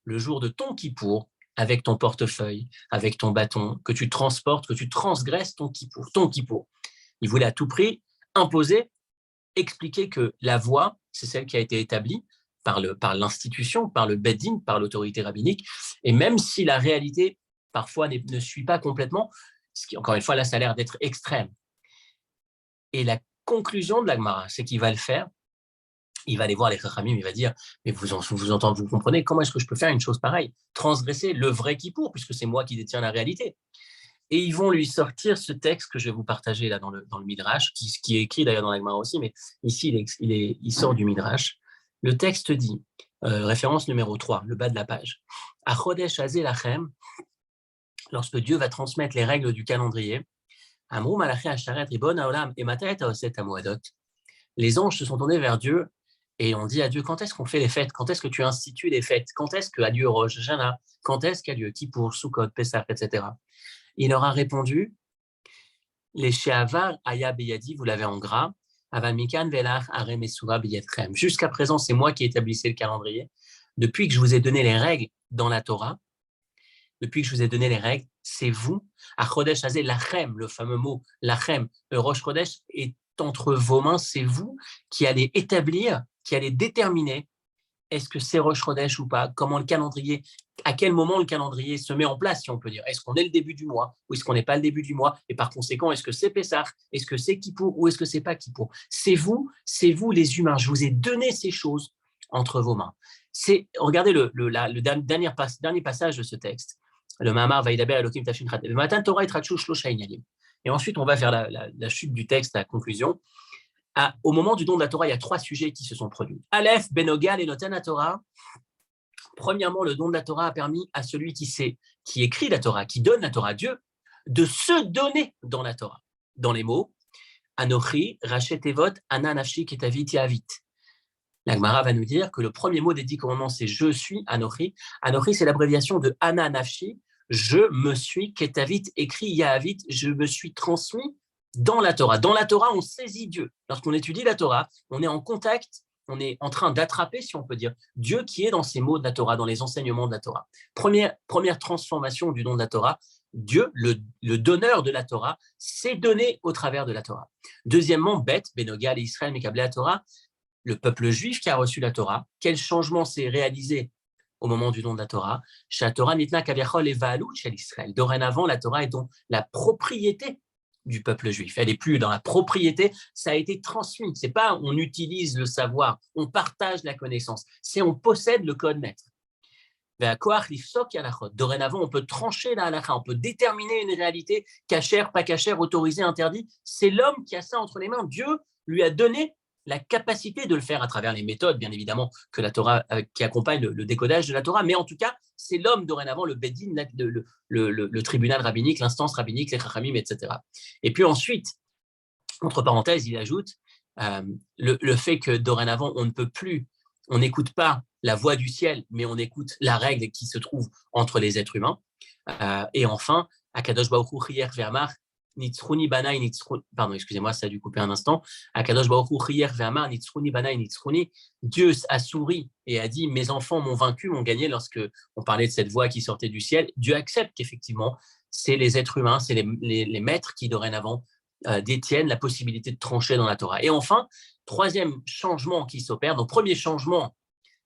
le jour de ton Kippour avec ton portefeuille, avec ton bâton, que tu transportes, que tu transgresses ton Kippour. Il voulait à tout prix imposer, expliquer que la voie, c'est celle qui a été établie par l'institution, par le Beddin, par l'autorité rabbinique, et même si la réalité, parfois, ne suit pas complètement, ce qui, encore une fois, là, ça a l'air d'être extrême. Et la conclusion de la Gemara, c'est qu'il va le faire. Il va aller voir les Chachamim, il va dire « Mais vous comprenez, comment est-ce que je peux faire une chose pareille? Transgresser le vrai Kippour, puisque c'est moi qui détiens la réalité. » Et ils vont lui sortir ce texte que je vais vous partager là dans le Midrash, qui est écrit d'ailleurs dans la Gemara aussi, mais ici il sort du Midrash. Le texte dit, référence numéro 3, le bas de la page, « Achodesh hazeh lachem » lorsque Dieu va transmettre les règles du calendrier, les anges se sont tournés vers Dieu et ont dit à Dieu, quand est-ce qu'on fait les fêtes? Quand est-ce que tu institues les fêtes? Quand est-ce qu'a lieu Rosh Hashanah? Quand est-ce qu'a lieu Kippour, Sukkot, Pessah, etc. Il leur a répondu, les Sheavar Aya Beyadi, vous l'avez en gras, Aval Mikan Velach Are Mesura Beyetchem. Jusqu'à présent, c'est moi qui établissais le calendrier. Depuis que je vous ai donné les règles dans la Torah, depuis que je vous ai donné les règles, c'est vous, à Chodesh Hazeh, lachem, le fameux mot lachem, Rosh Chodesh est entre vos mains, c'est vous qui allez établir, qui allez déterminer est-ce que c'est Rosh Chodesh ou pas? Comment le calendrier, à quel moment le calendrier se met en place, si on peut dire? Est-ce qu'on est le début du mois ou est-ce qu'on n'est pas le début du mois? Et par conséquent, est-ce que c'est Pessah? Est-ce que c'est Kippour ou est-ce que c'est pas Kippour? C'est vous les humains. Je vous ai donné ces choses entre vos mains. Regardez le dernier passage de ce texte. Le Mahamar Vaidaber Elohim Tafshin Chat. Le matin, Torah et Trachu Shlosha Inyalim. Et ensuite, on va vers la chute du texte, la conclusion. Au moment du don de la Torah, il y a 3 sujets qui se sont produits. Aleph, Benogal et Noten Torah. Premièrement, le don de la Torah a permis à celui qui écrit la Torah, qui donne la Torah à Dieu, de se donner dans la Torah. Dans les mots, Anochi, Rachet Evot, Ana Nafshi Ketavit Yavit. La Gemara va nous dire que le premier mot des 10 commandements, c'est je suis, Anochi. Anochi, c'est l'abréviation de Ana Nafshi. Je me suis, Ketavit, écrit Yahavit, je me suis transmis dans la Torah. Dans la Torah, on saisit Dieu. Lorsqu'on étudie la Torah, on est en contact, on est en train d'attraper, si on peut dire, Dieu qui est dans ces mots de la Torah, dans les enseignements de la Torah. Première transformation du don de la Torah, Dieu, le donneur de la Torah, s'est donné au travers de la Torah. Deuxièmement, Beth, Benogal et Israël, Mekablé la Torah, le peuple juif qui a reçu la Torah, quel changement s'est réalisé au moment du don de la Torah? Torah nitna kaviachol et va'alut shel Israël. Dorénavant, la Torah est donc la propriété du peuple juif. Elle n'est plus dans la propriété, ça a été transmis. C'est pas on utilise le savoir, on partage la connaissance, c'est on possède le code maître. Dorénavant, on peut trancher la halakha, on peut déterminer une réalité, cachère, pas cachère, autorisé, interdit. C'est l'homme qui a ça entre les mains. Dieu lui a donné la capacité de le faire à travers les méthodes, bien évidemment, que la Torah, qui accompagnent le décodage de la Torah, mais en tout cas, c'est l'homme dorénavant, le Beddin, le tribunal rabbinique, l'instance rabbinique, les Chachamim, etc. Et puis ensuite, entre parenthèses, il ajoute le fait que dorénavant, on ne peut plus, on n'écoute pas la voix du ciel, mais on écoute la règle qui se trouve entre les êtres humains. Et enfin, Akadosh Baruch Hu Chiyer Ve'amar, Nitzruni Banai Nitzruni, pardon, excusez-moi, ça a dû couper un instant. Akadosh Baruch Hu Chiyer Ve'amar, Nitzruni Banai Nitzruni. Dieu a souri et a dit mes enfants m'ont vaincu, m'ont gagné. Lorsque on parlait de cette voix qui sortait du ciel, Dieu accepte qu'effectivement, c'est les êtres humains, c'est les maîtres qui dorénavant détiennent la possibilité de trancher dans la Torah. Et enfin, troisième changement qui s'opère. Donc, premier changement,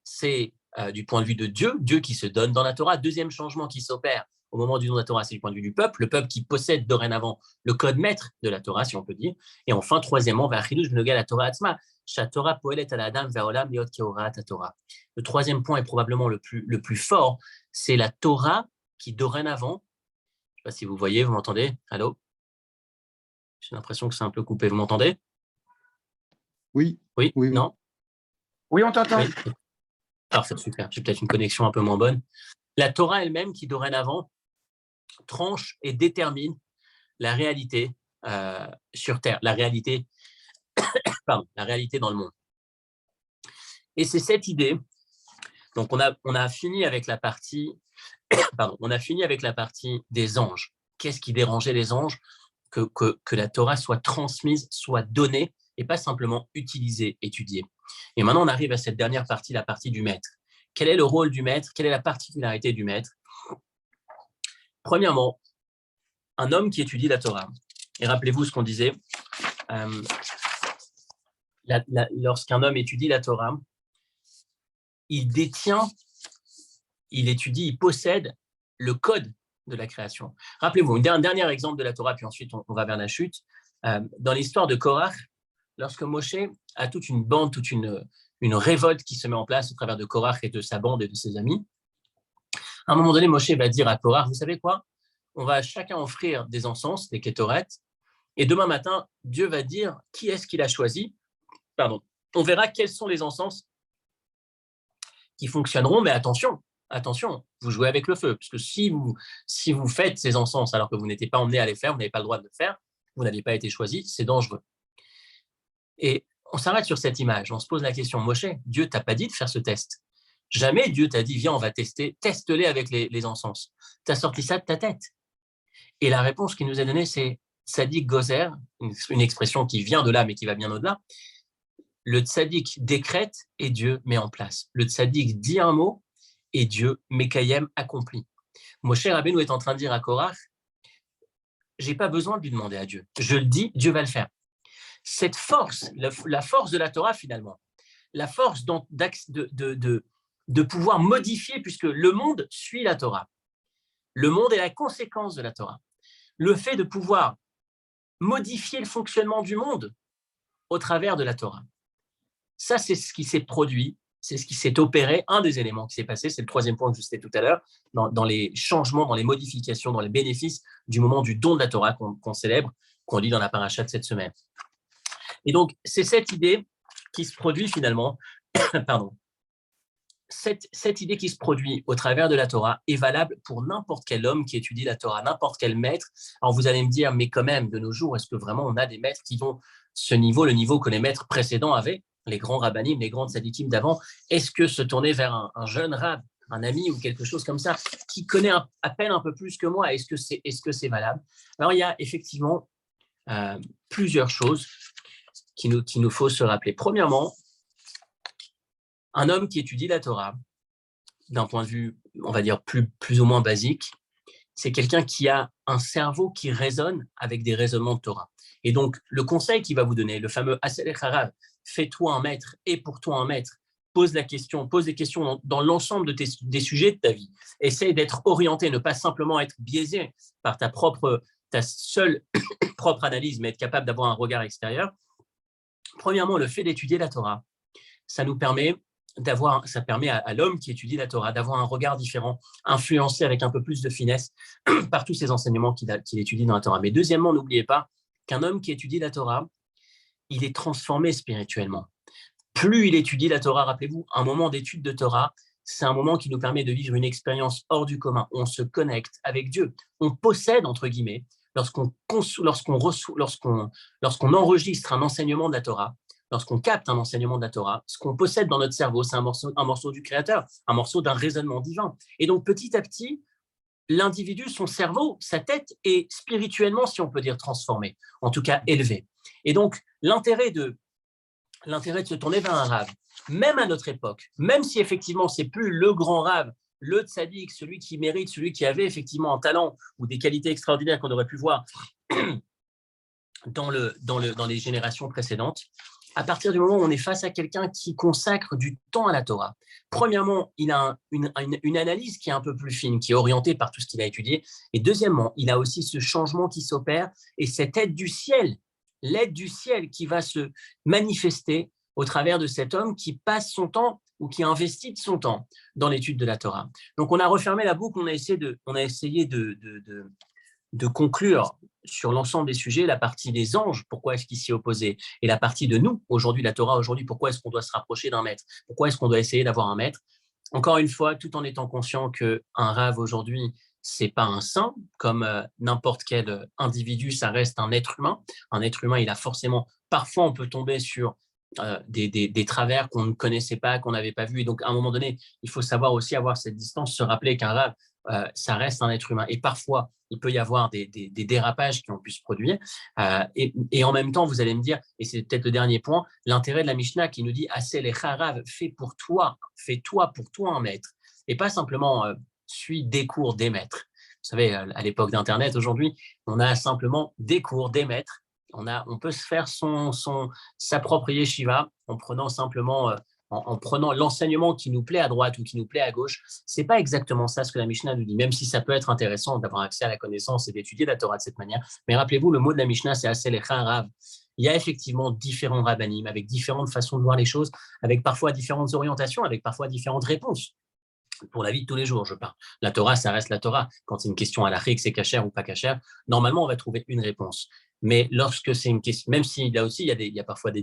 c'est du point de vue de Dieu, Dieu qui se donne dans la Torah. Deuxième changement qui s'opère au moment du don de la Torah, c'est du point de vue du peuple, le peuple qui possède dorénavant le code maître de la Torah, si on peut dire. Et enfin, troisièmement, la Torah Atzma, le troisième point est probablement le plus fort, c'est la Torah qui dorénavant, je ne sais pas si vous voyez, vous m'entendez? Allô? J'ai l'impression que c'est un peu coupé. Vous m'entendez? Oui. Oui? Oui. Non? Oui, on t'entend. Oui. Parfait, super. J'ai peut-être une connexion un peu moins bonne. La Torah elle-même qui dorénavant tranche et détermine la réalité sur Terre, la réalité dans le monde. Et c'est cette idée. Donc on a fini avec la partie, on a fini avec la partie des anges. Qu'est-ce qui dérangeait les anges? Que la Torah soit transmise, soit donnée, et pas simplement utilisée, étudiée. Et maintenant, on arrive à cette dernière partie, la partie du maître. Quel est le rôle du maître? Quelle est la particularité du maître? Premièrement, un homme qui étudie la Torah, et rappelez-vous ce qu'on disait, lorsqu'un homme étudie la Torah, il détient, il étudie, il possède le code de la création. Rappelez-vous, un dernier exemple de la Torah, puis ensuite on va vers la chute. Dans l'histoire de Korach, lorsque Moshe a toute une bande, toute une révolte qui se met en place au travers de Korach et de sa bande et de ses amis, à un moment donné, Moshe va dire à Korach, vous savez quoi? On va chacun offrir des encens, des kétorettes, et demain matin, Dieu va dire qui est-ce qu'il a choisi. Pardon. On verra quels sont les encens qui fonctionneront, mais attention, vous jouez avec le feu, parce que si vous faites ces encens alors que vous n'étiez pas emmené à les faire, vous n'avez pas le droit de le faire, vous n'avez pas été choisi, c'est dangereux. Et on s'arrête sur cette image, on se pose la question, Moshe, Dieu t'a pas dit de faire ce test. Jamais Dieu t'a dit, viens, on va tester, teste-les avec les encens. Tu as sorti ça de ta tête. Et la réponse qu'il nous a donnée, c'est Tzadik Gozer, une expression qui vient de là, mais qui va bien au-delà. Le Tzadik décrète et Dieu met en place. Le Tzadik dit un mot et Dieu, Mekayem, accomplit. Moshe Rabbeinu est en train de dire à Korach, j'ai pas besoin de lui demander à Dieu. Je le dis, Dieu va le faire. Cette force, la force de la Torah finalement, la force de pouvoir modifier, puisque le monde suit la Torah. Le monde est la conséquence de la Torah. Le fait de pouvoir modifier le fonctionnement du monde au travers de la Torah. Ça, c'est ce qui s'est produit, c'est ce qui s'est opéré. Un des éléments qui s'est passé, c'est le troisième point que je citais tout à l'heure, dans les changements, dans les modifications, dans les bénéfices du moment du don de la Torah qu'on célèbre, qu'on lit dans la paracha de cette semaine. Et donc, c'est cette idée qui se produit finalement, pardon, cette idée qui se produit au travers de la Torah est valable pour n'importe quel homme qui étudie la Torah, n'importe quel maître. Alors vous allez me dire, mais quand même, de nos jours, est-ce que vraiment on a des maîtres qui vont ce niveau, le niveau que les maîtres précédents avaient, les grands rabbanim, les grands tzadikim d'avant, est-ce que se tourner vers un jeune rab, un ami ou quelque chose comme ça, qui connaît à peine un peu plus que moi, est-ce que c'est valable? Alors il y a effectivement plusieurs choses qu'il nous faut se rappeler. Premièrement, un homme qui étudie la Torah, d'un point de vue, on va dire, plus ou moins basique, c'est quelqu'un qui a un cerveau qui résonne avec des raisonnements de Torah. Et donc, le conseil qu'il va vous donner, le fameux Asel Harav, fais-toi un maître et pour toi un maître, pose des questions dans l'ensemble des sujets de ta vie. Essaye d'être orienté, ne pas simplement être biaisé par ta seule propre analyse, mais être capable d'avoir un regard extérieur. Premièrement, le fait d'étudier la Torah, ça permet à l'homme qui étudie la Torah d'avoir un regard différent, influencé avec un peu plus de finesse par tous ces enseignements qu'il étudie dans la Torah. Mais deuxièmement, n'oubliez pas qu'un homme qui étudie la Torah, il est transformé spirituellement. Plus il étudie la Torah, rappelez-vous, un moment d'étude de Torah, c'est un moment qui nous permet de vivre une expérience hors du commun. On se connecte avec Dieu. On possède, entre guillemets, lorsqu'on enregistre un enseignement de la Torah, lorsqu'on capte un enseignement de la Torah, ce qu'on possède dans notre cerveau, c'est un morceau du Créateur, un morceau d'un raisonnement divin. Et donc, petit à petit, l'individu, son cerveau, sa tête est spirituellement, si on peut dire, transformé, en tout cas élevé. Et donc, l'intérêt de se tourner vers un rave, même à notre époque, même si effectivement, c'est plus le grand rave, le tzaddik, celui qui mérite, celui qui avait effectivement un talent ou des qualités extraordinaires qu'on aurait pu voir dans les générations précédentes, à partir du moment où on est face à quelqu'un qui consacre du temps à la Torah, premièrement, il a une analyse qui est un peu plus fine, qui est orientée par tout ce qu'il a étudié. Et deuxièmement, il a aussi ce changement qui s'opère et cette aide du ciel qui va se manifester au travers de cet homme qui passe son temps ou qui investit de son temps dans l'étude de la Torah. Donc, on a refermé la boucle, on a essayé de conclure sur l'ensemble des sujets, la partie des anges, pourquoi est-ce qu'ils s'y opposaient, et la partie de nous, aujourd'hui, la Torah, aujourd'hui, pourquoi est-ce qu'on doit se rapprocher d'un maître, pourquoi est-ce qu'on doit essayer d'avoir un maître. Encore une fois, tout en étant conscient qu'un rave aujourd'hui, c'est pas un saint, comme n'importe quel individu, ça reste un être humain. Un être humain, il a forcément, parfois on peut tomber sur des travers qu'on ne connaissait pas, qu'on n'avait pas vu, et donc à un moment donné, il faut savoir aussi avoir cette distance, se rappeler qu'un rave, ça reste un être humain. Et parfois, il peut y avoir des dérapages qui ont pu se produire. Et en même temps, vous allez me dire, et c'est peut-être le dernier point, l'intérêt de la Mishnah qui nous dit « Asel Echarav, fais-toi pour toi un maître ». Et pas simplement suis des cours des maîtres. Vous savez, à l'époque d'Internet, aujourd'hui, on a simplement des cours des maîtres. On peut se faire sa propre yeshiva en prenant simplement... en prenant l'enseignement qui nous plaît à droite ou qui nous plaît à gauche. Ce n'est pas exactement ça ce que la Mishnah nous dit, même si ça peut être intéressant d'avoir accès à la connaissance et d'étudier la Torah de cette manière. Mais rappelez-vous, le mot de la Mishnah, c'est Asel Echa Rav. Il y a effectivement différents rabbanim, avec différentes façons de voir les choses, avec parfois différentes orientations, avec parfois différentes réponses. Pour la vie de tous les jours, je parle. La Torah, ça reste la Torah. Quand c'est une question à halakhique, c'est cachère ou pas cachère, normalement, on va trouver une réponse. Mais lorsque c'est une question, même si là aussi, il y a parfois des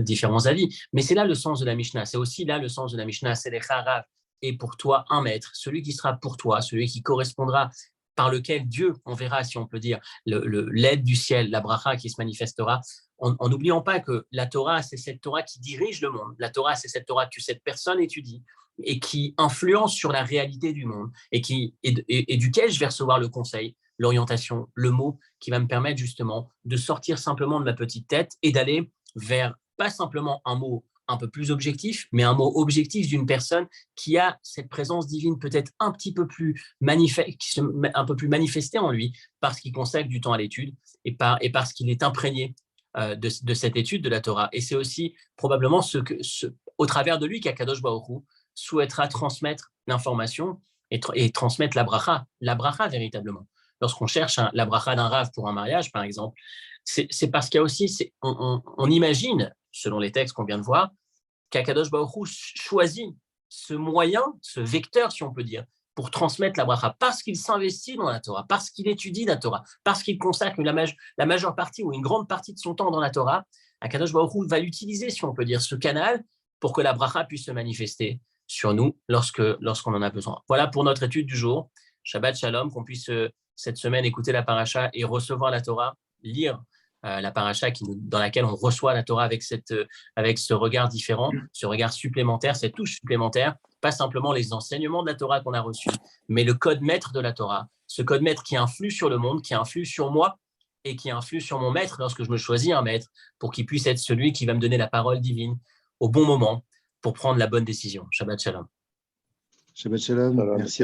différents avis. Mais c'est là le sens de la Mishnah. C'est aussi là le sens de la Mishnah. C'est les Harav. Et pour toi, un maître, celui qui sera pour toi, celui qui correspondra, par lequel Dieu enverra, si on peut dire, l'aide du ciel, la bracha qui se manifestera, en n'oubliant pas que la Torah, c'est cette Torah qui dirige le monde. La Torah, c'est cette Torah que cette personne étudie et qui influence sur la réalité du monde et duquel je vais recevoir le conseil, l'orientation, le mot qui va me permettre justement de sortir simplement de ma petite tête et d'aller vers pas simplement un mot un peu plus objectif, mais un mot objectif d'une personne qui a cette présence divine peut-être un peu plus manifestée en lui parce qu'il consacre du temps à l'étude et parce qu'il est imprégné de cette étude de la Torah. Et c'est aussi probablement au travers de lui qu'Akadosh Baruch Hu souhaitera transmettre l'information et transmettre la bracha véritablement. Lorsqu'on cherche la bracha d'un rave pour un mariage, par exemple, c'est parce qu'il y a aussi, on imagine, selon les textes qu'on vient de voir, qu'Akadosh Baruch Hu choisit ce moyen, ce vecteur, si on peut dire, pour transmettre la bracha, parce qu'il s'investit dans la Torah, parce qu'il étudie la Torah, parce qu'il consacre la majeure partie ou une grande partie de son temps dans la Torah. Akadosh Baruch Hu va utiliser, si on peut dire, ce canal pour que la bracha puisse se manifester sur nous lorsqu'on en a besoin. Voilà pour notre étude du jour. Shabbat Shalom, qu'on puisse cette semaine écouter la paracha et recevoir la Torah, lire la paracha dans laquelle on reçoit la Torah avec ce regard différent, ce regard supplémentaire, cette touche supplémentaire, pas simplement les enseignements de la Torah qu'on a reçus, mais le code maître de la Torah, ce code maître qui influe sur le monde, qui influe sur moi et qui influe sur mon maître lorsque je me choisis un maître, pour qu'il puisse être celui qui va me donner la parole divine au bon moment pour prendre la bonne décision. Shabbat Shalom. Shabbat Shalom. Merci.